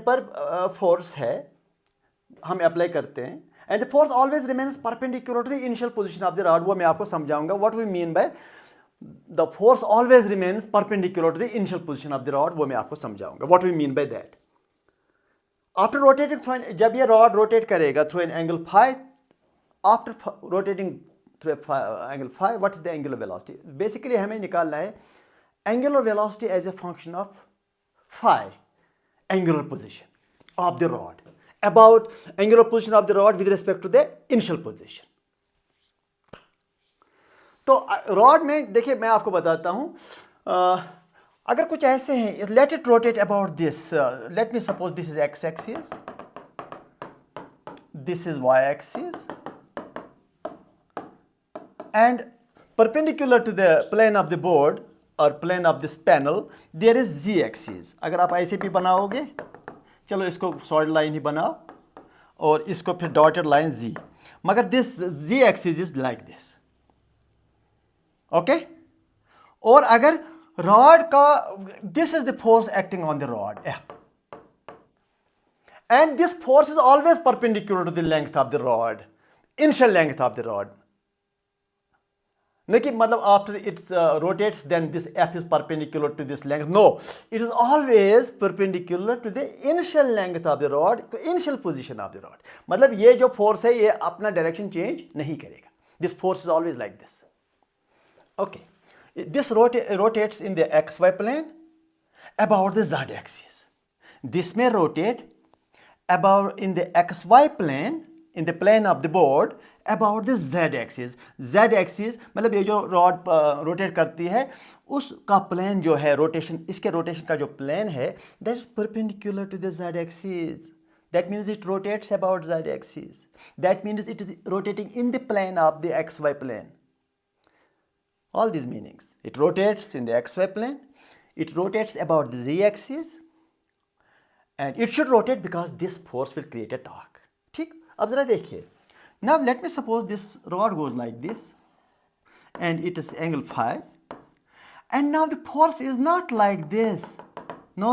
पर फोर्स है, हम अप्लाई करते हैं, and the force always remains perpendicular to the initial position of the rod, वो मैं आपको समझाऊंगा what we mean by the force always remains perpendicular to the initial position of the rod, वो मैं आपको समझाऊंगा what we mean by that. After rotating through, जब ये रॉड रोटेट करेगा through an angle phi, after rotating through angle phi, what is the angular velocity? Basically हमें निकालना है angular velocity as a function of phi, angular position of the rod, about angular position of the rod with respect to the initial position. तो rod में देखिए मैं आपको बताता हूं, अगर कुछ ऐसे हैं, let it rotate about this, let me suppose this is X axis, this is Y axis, and perpendicular to the plane of the board और plane of this panel there is Z axis. अगर आप ऐसे भी बनाओगे, चलो इसको solid line ही बनाओ और इसको फिर डॉटेड लाइन जी, मगर this Z axis is like this, okay. और अगर रॉड का, this is the force acting on the rod F, and this force is always perpendicular to the length of the rod, initial length of the rod, नहीं कि मतलब after its rotates then this F is perpendicular to this length, no, it is always perpendicular to the initial length of the rod, initial position of the rod. मतलब ये जो force है ये अपना direction change नहीं करेगा, this force is always like this, okay. This rotates in the x Y plane about the Z axis, this में rotate about in the x Y plane, in the plane of the board about the Z axis. Z axis मतलब ये जो rod rotate करती है उसका plane जो है rotation, इसके रोटेशन का जो प्लेन है that is perpendicular to the Z axis, that means it rotates about Z axis, that means it is rotating in the plane of the x Y plane, all these meanings, it rotates in the xy plane, it rotates about the z axis, and it should rotate because this force will create a torque, ठीक। अब जरा देखिए, now let me suppose this rod goes like this and it is angle phi, and now the force is not like this, no,